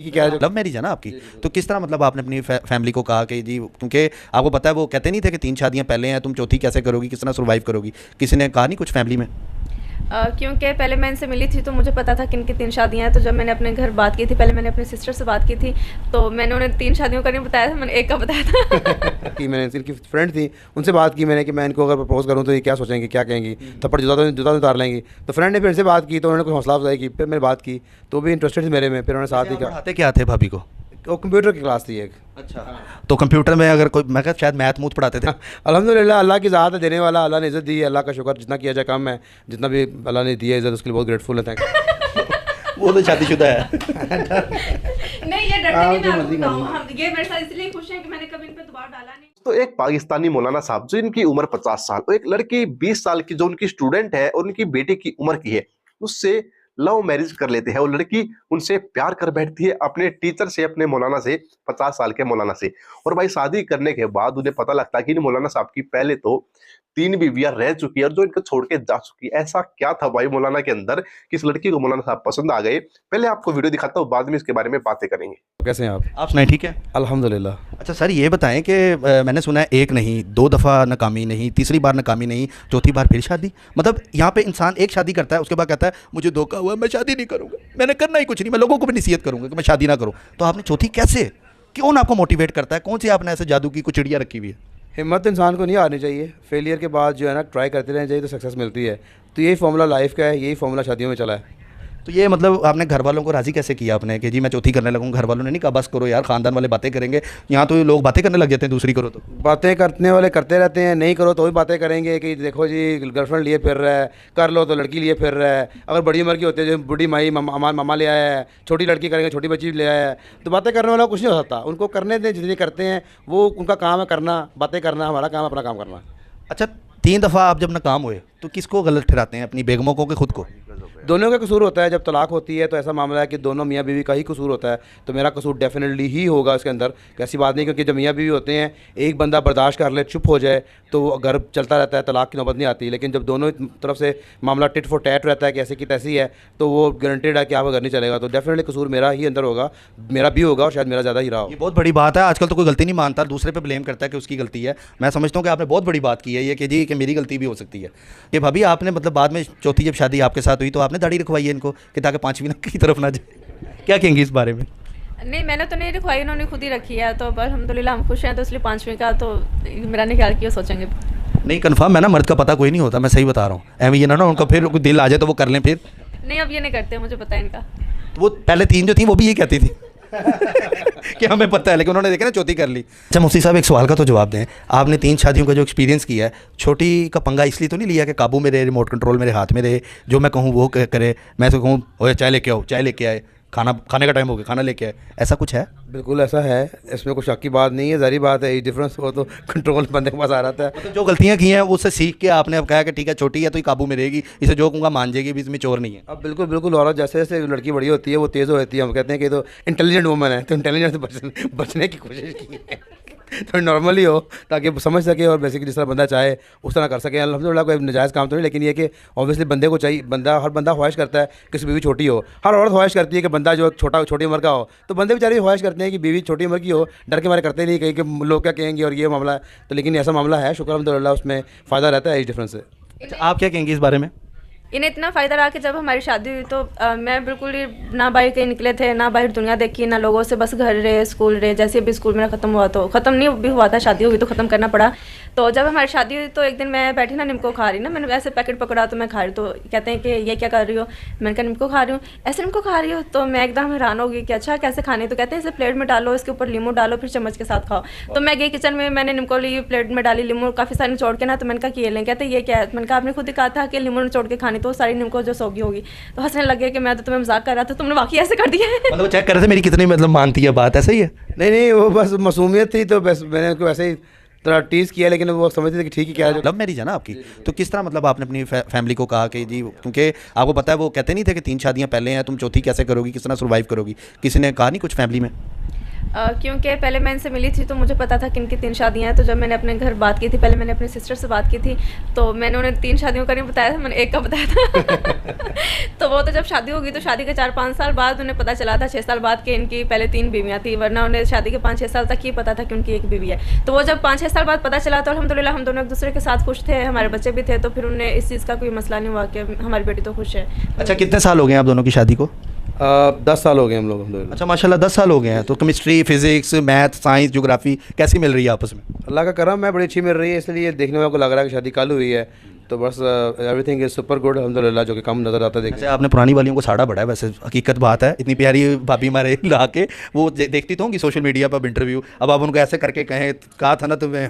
कि क्या love marriage है ना आपकी? तो किस तरह मतलब आपने अपनी फैमिली को कहा कि जी, क्योंकि आपको पता है वो कहते नहीं थे कि 3 शादियां पहले हैं, तुम चौथी कैसे करोगी, किस तरह सर्वाइव करोगी? किसी ने कहा नहीं कुछ फैमिली में? क्योंकि पहले मैं इनसे मिली थी तो मुझे पता था कि इनकी 3 शादियाँ हैं। तो जब मैंने अपने घर बात की थी, पहले मैंने अपने सिस्टर से बात की थी, तो मैंने उन्हें 3 शादियों का नहीं बताया था, मैंने एक का बताया था। कि मैंने इनकी फ्रेंड थी, उनसे बात की मैंने कि मैं इनको अगर प्रपोज करूँ तो ये क्या सोचेंगे, क्या कहेंगी, थप्पड़ जूता तो उतार लेंगी। तो फ्रेंड ने फिर से बात की, तो उन्होंने कुछ हौसला अफजाई की, फिर मैंने बात की तो भी इंटरेस्टेड थी मेरे में, फिर उन्होंने साथ ही कहा। पढ़ाते क्या थे भाभी को? वो कंप्यूटर की क्लास थी एक। अच्छा। तो कंप्यूटर में अगर कोई, मैं शायद मैथ मूथ पढ़ाते थे। अल्हम्दुलिल्लाह, अल्लाह की ज़ात है देने वाला, अल्लाह ने इज़्ज़त दी है, अल्लाह का शुक्र, जितना किया जाए कम है, जितना भी अल्लाह ने दी है इज़्ज़त उसके लिए बहुत ग्रेटफुल है, थैंक। वो तो शादीशुदा है। नहीं, ये डरते नहीं, मैं आपको बताऊँ, हम ये मेरे साथ इसलिए खुश हैं कि मैंने कभी इन पे दबाव डाला नहीं। तो एक पाकिस्तानी मौलाना साहब जो इनकी उम्र 50 साल और एक लड़की 20 साल की जो उनकी स्टूडेंट है और उनकी बेटी की उम्र की है, उससे लव मैरिज कर लेते हैं और लड़की उनसे प्यार कर बैठती है अपने टीचर से, अपने मौलाना से, 50 साल के मौलाना से। और भाई शादी करने के बाद उन्हें पता लगता है कि इन मौलाना साहब की पहले तो 3 बीवियां रह चुकी है और जो इनको छोड़ के जा चुकी है। ऐसा क्या था भाई मौलाना के अंदर कि इस लड़की को मौलाना साहब पसंद आ गए? पहले आपको वीडियो दिखाता हूँ, बाद में इसके बारे में बातें करेंगे। कैसे हैं आप? आप सुनाए, ठीक है? अल्हम्दुलिल्लाह। अच्छा सर, ये बताएं कि मैंने सुना है एक नहीं, 2 दफ़ा नाकामी नहीं, तीसरी बार नाकामी नहीं, चौथी बार फिर शादी। मतलब यहाँ पे इंसान एक शादी करता है, उसके बाद कहता है मुझे धोखा हुआ, मैं शादी नहीं करूँगा, मैंने करना ही कुछ नहीं, मैं लोगों को भी नसीहत करूँगा कि मैं शादी ना करूँ। तो आपने चौथी कैसे, कौन आपको मोटिवेट करता है, कौन सी आपने ऐसे जादू की कुछ चिड़िया रखी हुई है? हिम्मत इंसान को नहीं हारनी चाहिए, फेलियर के बाद जो है ना ट्राई करते रहना चाहिए तो सक्सेस मिलती है। तो यही फार्मूला लाइफ का है, यही फार्मूला शादियों में चला है। तो ये मतलब आपने घर वालों को राज़ी कैसे किया आपने कि जी मैं चौथी करने लगूँ? घर वालों ने नहीं कहा बस करो यार, ख़ानदान वाले बातें करेंगे, यहाँ तो लोग बातें करने लग जाते हैं दूसरी करो तो। बातें करने वाले करते रहते हैं, नहीं करो तो भी बातें करेंगे कि देखो जी गर्लफ्रेंड लिए फिर रहा है, कर लो तो लड़की लिए फिर रहा है। अगर बड़ी उम्र की होती है, जो बूढ़ी माई मामा ले आया है, छोटी लड़की करेंगे, छोटी बच्ची ले आया है, तो बातें करने वाला कुछ नहीं हो सकता। उनको करने दें, जितनी करते हैं वो उनका काम है करना, बातें करना, हमारा काम अपना काम करना। अच्छा, 3 दफ़ा आप जब नाकाम हुए तो किसको गलत ठहराते हैं, अपनी बेगमों को कि खुद को? दोनों का कसूर होता है। जब तलाक होती है तो ऐसा मामला है कि दोनों मियाँ बीवी का ही कसूर होता है, तो मेरा कसूर डेफिनेटली ही होगा इसके अंदर, ऐसी बात नहीं। क्योंकि जब मियाँ बीवी होते हैं, एक बंदा बर्दाश्त कर ले, चुप हो जाए, तो घर चलता रहता है, तलाक की नौबत नहीं आती। लेकिन जब दोनों तरफ से मामला टिट फॉर टैट रहता है कि ऐसी की तैसी है, तो वो गारंटेड है कि आपका घर नहीं चलेगा। तो डेफिनेटली कसूर मेरा ही अंदर होगा, मेरा भी होगा और शायद मेरा ज़्यादा ही रहा हो। ये बहुत बड़ी बात है, आजकल तो कोई गलती नहीं मानता, दूसरे पे ब्लेम करता है कि उसकी गलती है। मैं समझता हूँ कि आपने बहुत बड़ी बात की है ये कि जी कि मेरी गलती भी हो सकती है। कि भाभी आपने मतलब बाद में चौथी जब शादी आपके साथ हुई तो आपने दाढ़ी रखवाई है इनको कि ताकि 5वीं की तरफ ना जाए, क्या कहेंगे इस बारे में? नहीं, मैंने तो नहीं रखवाई, उन्होंने खुद ही रखी है। तो बस अल्हम्दुलिल्लाह हम खुश हैं, तो इसलिए 5वीं का तो मेरा नहीं ख्याल किया सोचेंगे। नहीं, कन्फर्म है ना, मर्द का पता कोई नहीं होता, मैं सही बता रहा हूँ। एवं ये ना उनका फिर कोई दिल आ जाए तो वो कर लें फिर। नहीं, अब ये नहीं करते, मुझे पता है इनका। तो वो पहले 3 जो थी वो भी ये कहती थी कि हमें पता है, लेकिन उन्होंने देखा ना चौथी कर ली। अच्छा मुफ्ती साहब, एक सवाल का तो जवाब दें। आपने 3 शादियों का जो एक्सपीरियंस किया है, छोटी का पंगा इसलिए तो नहीं लिया कि काबू में रहे, रिमोट कंट्रोल मेरे हाथ में रहे, जो मैं कहूँ वो करे, मैं तो कहूँ ओए चाय लेके आओ, चाय लेके आए, खाने का टाइम हो गया, खाना लेके आए, ऐसा कुछ है? बिल्कुल ऐसा है, इसमें कोई शक की बात नहीं है। ज़ाहिर बात है, ये डिफरेंस हो तो कंट्रोल बंदे के पास आ रहा है। मतलब जो गलतियाँ की हैं उससे सीख के आपने अब कहा कि ठीक है छोटी है तो ये काबू में रहेगी, इसे जो कहूँगा मान जाएगी, भी इसमें चोर नहीं है। अब बिल्कुल बिल्कुल, और जैसे जैसे लड़की बड़ी होती है वो तेज़ होती है, हम कहते हैं कि तो इंटेलिजेंट वुमन है, तो इंटेलिजेंट से बचने की कोशिश की है थोड़ी नॉर्मली हो ताकि समझ सके और बेसिकली जिस तरह बंदा चाहे उस तरह कर सके। अल्हम्दुलिल्लाह कोई नजायज़ काम तो नहीं, लेकिन ये कि ऑब्वियसली बंदे को चाहिए, हर बंदा ख्वाहिश करता है कि उसकी बीवी छोटी हो, हर औरत ख्वाहिश करती है कि बंदा जो छोटी उम्र का हो। तो बंदे बेचारे ख्वाहिश करते हैं कि बीवी छोटी उम्र की हो, डर के मारे करते नहीं कहीं कि लोग क्या कहेंगे और ये मामला है। तो लेकिन ऐसा मामला है, शुक्र अल्हम्दुलिल्लाह उसमें फ़ायदा रहता है, इस डिफरेंस से। अच्छा आप क्या कहेंगे इस बारे में? इन्हें इतना फ़ायदा रहा कि जब हमारी शादी हुई तो मैं बिल्कुल ही ना बाहर कहीं निकले थे, ना बाहर दुनिया देखी, ना लोगों से, बस घर रहे, स्कूल रहे। जैसे भी स्कूल मेरा ख़त्म हुआ, तो ख़त्म नहीं भी हुआ था, शादी हुई तो ख़त्म करना पड़ा। तो जब हमारी शादी हुई तो एक दिन मैं बैठी ना निम्को खा रही ना, मैंने ऐसे पैकेट पकड़ा तो मैं खा रही, तो कहते हैं कि ये क्या कर रही हो? मैंने कहा निम्को खा रही हूँ। ऐसे निम्को खा रही हो? तो मैं एकदम हैरान हो गई कि अच्छा कैसे खाने? तो कहते हैं इसे प्लेट में डालो, इसके ऊपर लीमू डालो, फिर चम्मच के साथ खाओ। तो मैं गई किचन में, मैंने निम्को ली, प्लेट में डाली लीमू काफ़ी सारे निचोड़ के ना, तो मैंने कहा कि ये लें। कहते ये क्या है? मैंने कहा आपने खुद ही कहा था कि लीमू निचोड़ के खानी, तो सारी निम्को जो सोगी होगी। तो हंसने लगे कि मैं तो तुम्हें मजाक कर रहा था, तुमने वाकई ऐसे कर दिया है। मतलब चेक कर रहे थे मेरी कितनी मतलब मानती है बात, ऐसा ही है? नहीं नहीं, वो बस मासूमियत थी, तो बस मैंने उनको ऐसे ही थोड़ा टीज़ किया, लेकिन वो समझते थे कि ठीक है क्या है। लव मैरिज है ना आपकी? तो किस तरह मतलब आपने अपनी फैमिली को कहा कि जी, क्योंकि आपको पता है वो कहते नहीं थे कि 3 शादियां पहले हैं, तुम चौथी कैसे करोगी, किस तरह सर्वाइव करोगी? किसी ने कहा नहीं कुछ फैमिली में? क्योंकि पहले मैं इनसे मिली थी तो मुझे पता था कि इनकी 3 शादियां हैं। तो जब मैंने अपने घर बात की थी, पहले मैंने अपने सिस्टर से बात की थी, तो मैंने उन्हें 3 शादियों का नहीं बताया था, मैंने एक का बताया था। तो वो तो जब शादी होगी तो शादी के 4-5 साल बाद उन्हें पता चला था, 6 साल बाद कि इनकी पहले 3 बीवियाँ थी, वरना उन्हें शादी के 5-6 साल तक ये पता था कि उनकी एक बीवी है। तो वो जब 5-6 साल बाद पता चला तो अल्हम्दुलिल्लाह हम दोनों एक दूसरे के साथ खुश थे, हमारे बच्चे भी थे, तो फिर उन्हें इस चीज़ का कोई मसला नहीं हुआ कि हमारी बेटी तो खुश है। अच्छा, कितने साल हो गए आप दोनों की शादी को? 10 साल हो गए हम लोग अल्हम्दुलिल्लाह। अच्छा माशाल्लाह 10 साल हो गए हैं। तो chemistry, physics, math, science, geography कैसी मिल रही है आपस में? अल्लाह का करम है, बड़ी अच्छी मिल रही है, इसलिए देखने वालों को लग रहा है कि शादी कल हुई है, तो बस एवरीथिंग इज़ सुपर गुड अल्हम्दुलिल्लाह, जो कि कम नज़र आता है देखने। वैसे आपने पुरानी वालियों को साड़ा बड़ा है, वैसे हकीकत बात है। इतनी प्यारी भाभी हमारे ला के वो देखती तो होंगी सोशल मीडिया पर इंटरव्यू, अब आप उनको ऐसे करके कहें, कहा था ना तुम्हें?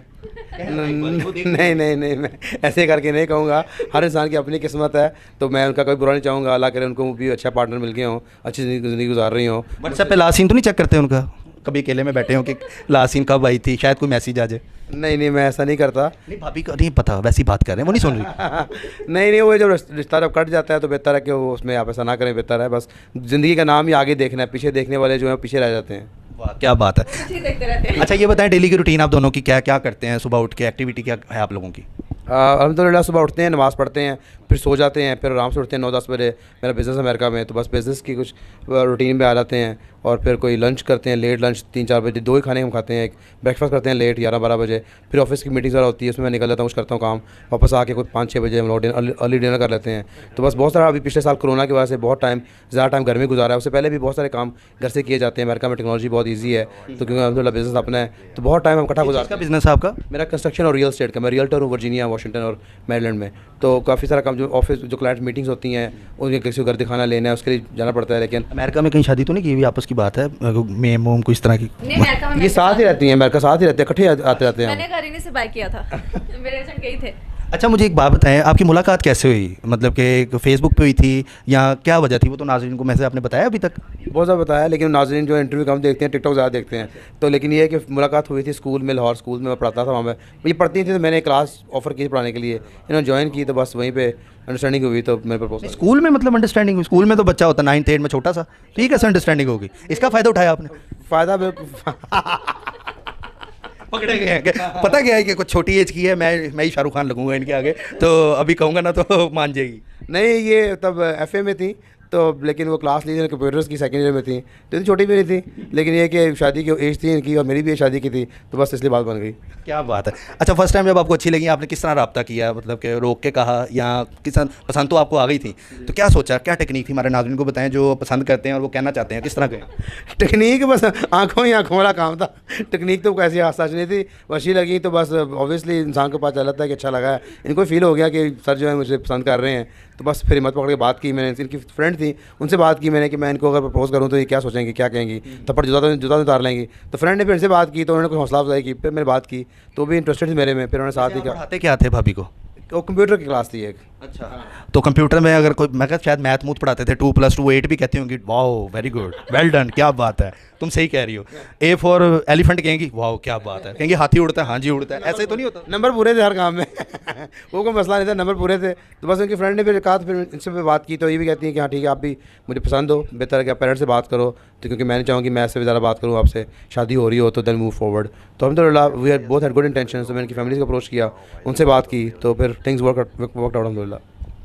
नहीं, मैं ऐसे करके नहीं कहूँगा, हर इंसान की अपनी किस्मत है, तो मैं उनका कोई बुरा नहीं चाहूँगा। अल्लाह करे उनको भी अच्छा पार्टनर मिल गया हो, अच्छी ज़िंदगी गुजार रही हो। व्हाट्सएप पे लास्ट सीन तो नहीं चेक करते उनका? कभी अकेले में बैठे हो कि लास्ट सीन कब आई थी, शायद कोई मैसेज आ जाए? नहीं, मैं ऐसा नहीं करता। नहीं, भाभी का नहीं पता, वैसी बात कर रहे हैं, वो नहीं सुन रही। नहीं, वो जब रिश्ता जब कट जाता है तो बेहतर है कि वो उसमें आप ऐसा ना करें, बेहतर है बस ज़िंदगी का नाम ही आगे देखना है, पीछे देखने वाले जो हैं पीछे रह जाते हैं। वाह क्या बात है। देखते रहते हैं। अच्छा ये बताएं, डेली की रूटीन आप दोनों की क्या क्या करते हैं? सुबह उठ के एक्टिविटी क्या है आप लोगों की? अल्हम्दुलिल्लाह सुबह उठते हैं, नमाज़ पढ़ते हैं, फिर सो जाते हैं, फिर आराम से उठते हैं 9-10 बजे। मेरा बिज़नेस अमेरिका में, तो बस बिज़नेस की कुछ रूटीन में आ जाते हैं, और फिर कोई लंच करते हैं, लेट लंच 3-4 बजे, 2 ही खाने हम खाते हैं, एक ब्रेकफास्ट करते हैं लेट 11-12 बजे, फिर ऑफिस की मीटिंग्स वगैरह होती है, उसमें मैं निकल जाता हूँ, कुछ करता हूँ काम, वापस आके कुछ 5-6 बजे हम लोग अर्ली डिनर कर लेते हैं। तो बस बहुत सारा, अभी पिछले साल कोरोना की वजह से बहुत ज़्यादा टाइम घर में गुजारा है, उससे पहले भी बहुत सारे काम घर से किए जाते हैं। अमेरिका में टेक्नोलॉजी बहुत ईजी है, तो क्योंकि अल्हम्दुलिल्लाह बिज़नेस अपना है, तो बहुत टाइम हम इकट्ठा गुजारते का हैं। बिजनेस है आपका? मेरा कंस्ट्रक्शन और रियल एस्टेट का, मैं रियल्टर हूँ वर्जीनिया, वाशिंगटन और मैरीलैंड में, तो काफ़ी सारा काम, जो ऑफिस जो क्लाइंट मीटिंग्स होती हैं, उनके किसी को घर दिखाना लेना है, उसके लिए जाना पड़ता है। लेकिन अमेरिका में कहीं शादी तो नहीं की हुई आपस की बात है, मेम मोम कोई इस तरह की? नहीं, अमेरिका में ये साथ ही रहती हैं, अमेरिका साथ ही रहते हैं, इकट्ठे आते रहते हैं हम। मैंने घर ही नहीं से बाय किया था। मेरे एजेंट गए थे। अच्छा मुझे एक बात बताएं, आपकी मुलाकात कैसे हुई? मतलब कि फेसबुक पे हुई थी या क्या वजह थी? वो तो नाज़रीन को मैसेज आपने बताया अभी तक? बहुत ज़्यादा बताया, लेकिन नाज़रीन जो इंटरव्यू कम देखते हैं, टिकटॉक ज़्यादा देखते हैं। तो लेकिन ये है कि मुलाकात हुई थी स्कूल में, लाहौर स्कूल में मैं पढ़ता था, वहाँ में ये पढ़ती थी, तो मैंने क्लास ऑफ़र की पढ़ाने के लिए, इन्होंने ज्वाइन की, तो बस वहीं पे अंडरस्टैंडिंग हुई, तो मेरे प्रपोज। स्कूल में मतलब अंडरस्टैंडिंग हुई? स्कूल में तो बच्चा होता 9th 8 में छोटा सा, ठीक है, अंडरस्टैंडिंग होगी, इसका फ़ायदा उठाया आपने? फ़ायदा पकड़े गए हैं पता क्या है कि कुछ छोटी एज की है, मैं ही शाहरुख खान लगूंगा इनके आगे, तो अभी कहूँगा ना तो मान जाएगी। नहीं, ये तब FA में थी, तो लेकिन वो क्लास ली कंप्यूटर्स की, सेकेंड ईयर में थी, तो इतनी छोटी भी नहीं थी, लेकिन ये कि शादी की एज थी इनकी और मेरी भी शादी की थी, तो बस इसलिए बात बन गई। क्या बात है। अच्छा फर्स्ट टाइम जब आपको अच्छी लगी, आपने किस तरह रब्ता किया? मतलब कि रोक के कहा या किस तरह? पसंद तो आपको आ गई थी, तो क्या सोचा, क्या टेक्निक थी? हमारे नाज़रीन को बताएं जो पसंद करते हैं और वो कहना चाहते हैं, किस तरह गए? टेक्निक बस आँखों ही आँखों वाला काम था, टेक्निक तो कैसी आसाच नहीं थी, अच्छी लगी तो बस ऑब्वियसली इंसान को पता चलता है कि अच्छा लगा है, इनको फील हो गया कि सर जो है मुझे पसंद कर रहे हैं, तो बस फिर हिम्मत पकड़ के बात की मैंने। इनकी फ्रेंड थी, उनसे बात की मैंने कि मैं इनको अगर प्रपोज करूँ तो ये क्या सोचेंगे, क्या कहेंगी, थप्पड़ जूता उतार लेंगी। तो फ्रेंड ने फिर इनसे बात की, तो उन्होंने कोई हौसला अफजाई की, फिर मैंने बात की, तो भी इंटरेस्टेड थी मेरे में, फिर उन्होंने साथ ही कहा। पढ़ाते क्या थे भाभी को? वो कंप्यूटर की क्लास थी एक। अच्छा, तो कंप्यूटर में अगर कोई, मैं शायद मैथ मूथ पढ़ाते थे, 2 + 2 8 भी कहती होंगी, wow very good, well done, क्या बात है, तुम सही कह रही हो। A फॉर एलिफेंट कहेंगी, वाओ क्या बात है, कहेंगी हाथी उड़ता है, हाँ जी उड़ता है, ऐसे तो नहीं होता? नंबर पूरे थे हर काम में वो कोई मसला नहीं था, नंबर पूरे थे, तो बस उनकी फ्रेंड ने फिर कहा, तो फिर इनसे भी बात की, तो ये भी कहती हैं कि हाँ ठीक है, आप भी मुझे पसंद हो, बेहतर है कि आप पेरेंट्स से बात करो, तो क्योंकि मैं नहीं चाहूँगी मैं ऐसे भी ज़्यादा बात करूँ आपसे, शादी हो रही हो तो देन मूव फॉरवर्ड। तो अल्हम्दुलिल्लाह we are both had good intention, तो मैंने उनकी फैमिली को अप्रोच किया, उनसे बात की, तो फिर थिंग्स वर्क आउट अल्हम्दुलिल्लाह।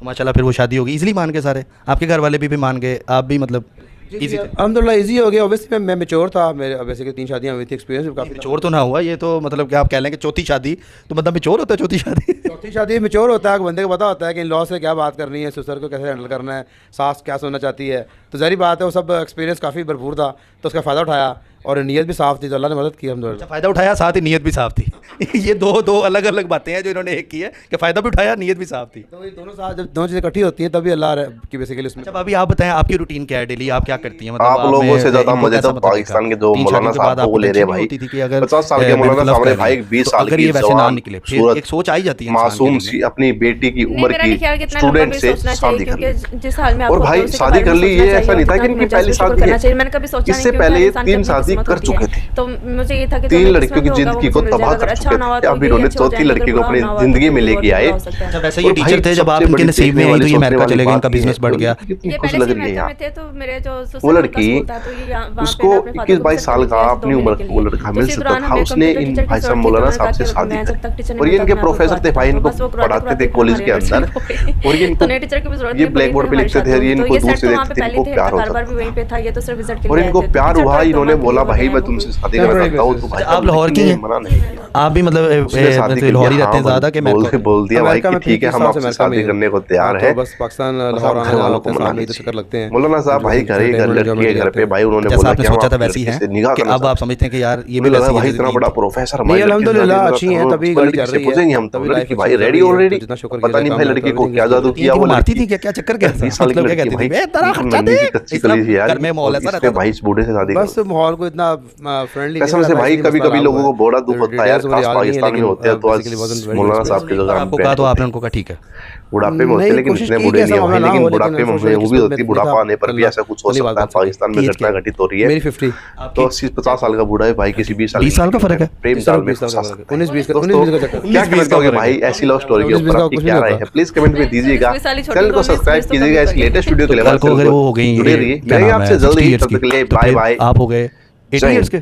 माशाल्लाह फिर वो शादी हो गई, इजीली मान गए सारे? आपके घर वाले भी मान गए, आप भी मतलब इजी थे? अल्हम्दुलिल्लाह इजी हो गया, ऑब्वियसली मैं मेच्योर था, मेरे बेसिकली 3 शादियाँ हुई थी, एक्सपीरियंस भी काफ़ी। मेच्योर तो ना हुआ ये तो, मतलब कि आप कह लें कि चौथी शादी तो मतलब मेच्योर होता है? चौथी शादी चौथी शादी मेच्योर होता है, बंदे को पता होता है कि इन लॉ से क्या बात करनी है, ससुर को कैसे हैंडल करना है, सास क्या सुनना चाहती है, तो ज़ाहिर बात है वो सब एक्सपीरियंस काफ़ी भरपूर था, तो उसका फ़ायदा उठाया और नीयत भी साफ़ थी, तो अल्लाह ने मदद की अल्हम्दुलिल्लाह। फ़ायदा उठाया, साथ ही नीयत भी साफ़ थी ये दो अलग अलग बातें हैं जो इन्होंने एक की है कि फ़ायदा भी उठाया, नीयत भी साफ़ थी। तो ये दोनों साथ जब दोनों चीज़ें इकट्ठी होती हैं तभी अल्लाह की बेसिकली उसमें। अच्छा अभी आप बताएं आपकी रूटीन क्या है डेली, आप क्या करती हैं? मतलब आप लोगों से ज्यादा मजे तो पाकिस्तान के दो मौलाना साहब को ले रहे हैं भाई। 50 साल के मौलाना सामने भाई 20 साल की जवान निकले, एक सोच आई जाती है मासूम सी अपनी बेटी की उम्र की स्टूडेंट से शादी कर ली, जिस हाल में और भाई शादी कर ली, ये ऐसा नहीं था कि इनकी पहली शादी है, इससे पहले 3 शादी शादी किस्मत कर होती है। चुके थे। तो मुझे ये था कि जो 3 मेरी लड़कियों की किस्मत में होगा, जिंदगी वो को मुझे मिल तबाह जाएगा। कर अच्छा चुके ना हुआ थे, तो अब भी इन्होंने अच्छे हो चौथी जाएंगे, लड़की को अगर अपनी बुरा ना हुआ तो जिंदगी में फिर लेके और आए। बुरा हो सकता है। अच्छा वैसे ये और टीचर भाई थे, जब आप सबसे इनके बड़ी नसीब में देखने आई तो वाली, ये सोचने अमेरिका वाली चले गए, इनका बात ये बिजनेस है बढ़ कि गया। कितनी ये खुश पहले लग से रही है अमेरिका यार। में थे, तो मेरे जो वो ससुर उनका लड़की, स्कूल था, तो ये वहाँ पे उसको मैं अपने 21 फादर को 22 साल का भेजा अपनी 2 उम्र महीने के वो लिए। लड़का तो मिल उसी सकता दौरान था, हमें उसने कंप्यूटर इन टीचर की भाई साहब जरूरत थी, तो मौलाना उन्होंने साहब कहा से कि शादी मैं जब कर तक टीचर और नहीं ये इनके बनता, मैं प्रोफेसर आपको थे भाई, आती इनको हूँ। बस वो करवाते पढ़ाते थे करवाते कॉलेज हमारे के अंदर। रिलेशन हो गए। और तो इनको नए टीचर की भी जरूरत ये नहीं ब्लैक पड़ी, बोर्ड पे फिर लिखते थे, हमारी ये शादी हुई। इनको तो ये दूर सर से तो वहाँ पे देखते थे, पहले इनको थे, प्यार इनका होता कारोबार भी वहीं पे था, ये तो सिर्फ विजिट के और लिए इनको आए थे। प्यार टीचर हुआ, तो इन्होंने वहाँ पे बोला वो भाई हैं, मैं वो तुमसे भी- शादी करना Temporary चाहता हूँ, basis तो पे। भाई अच्छा, आप लाहौर की हैं? मना नहीं किया। आप भी मतलब उसने शादी की, लाहौरी हाँ, रहते हैं ज़्यादा कि बोल बोल दिया भाई अमेरिका कि में ठीक है, 30 हम साल से आपसे अमेरिका में शादी ही करने को हूँ। तैयार हाँ, है। तो बस पाकिस्तान बस लाहौर आप आने घर जाना वालों होता को है, मना सामने ही तो लीजिए। चक्कर लगते हैं। मौलाना साहब भाई घर ही घर entertainment लड़की है enjoyment घर पे, जाते हैं। भाई उन्होंने जैसा बोला आपने कि हम सोचा था आपकी वैसी लड़की हैं से निगाह कि करना अब आप चाहते समझते हैं कि यार ये हैं। भी मुझे लगा वैसी भाई है इतना जैसी बड़ा थी। प्रोफेसर नहीं हमारी लड़की से शादी अल्हम्दुलिल्लाह कर अच्छी रहा हैं, था, तभी उसको गाड़ी लड़की चल से रही है, पूछेंगे हम तो तभी लड़की लाइफ भाई अच्छी चल रेडी रही है, ऑलरेडी, तो जितना शुक्र पता कीजिए नहीं काम भाई में लड़की तो को क्या everything is जादू good। किया थी, वो वो मारती लड़की थी क्या, क्या चक्कर क्या था? 20 साल की मतलब क्या लड़की कहती थी, भाई, "बे, तेरा बिल्कुल खर्चा नन्ही दे।" सी कच्ची इस्लाम कली थी यार, घर में माहौल और ऐसा इसने रहता भाई इस बूढ़े से शादी कर बस माहौल को इतना फ्रेंडली कसम से भाई कभी कभी लोगों को बड़ा दुख होता है यार, काश पाकिस्तान में होते हैं तो आज मौलाना साहब की जगह हम आपको कहा तो आपने उनको कहा ठीक है। बुढ़ापे में होते नहीं, हैं, लेकिन कोशिश इतने की बूढ़े कि नहीं है ऐसा भाई, मामला ना लेकिन हो, बुढ़ापे में लेकिन हमें वो भी होती है, unfortunately बुढ़ापा आने पर भी अल्लाह ऐसा कुछ हो अल्लाह सकता है। बात कर पाकिस्तान में सकती है। घटना घटित हो रही है। मेरी 50 तो 80-50 साल का बूढ़ा है भाई, किसी 20 साल 20 साल का फर्क है। प्रेम सिर्फ जाल में 20 साल फंसा का फर्क है। सकता है। 19-20 का दोस्तों, 19-20 का चक्कर। क्या 19-20 कहना का चाहोगे फर्क भाई है। ऐसी लव स्टोरी के 19-20 ऊपर का आपकी कुछ क्या नहीं राय होता। है? प्लीज कमेंट में दीजिएगा। 20 साल छोटी चैनल को तो सब्सक्राइब 19 तो कीजिएगा, इस कभी लेटेस्ट वीडियो के लिए कल को अगर वो हो गई जुड़े रहिए। क्या मिलेंगे नाम है, आपसे जल्द 60 ही, years तब की, तक के लिए तो बाय फिर बाय। आप हो गए 80 जय years के।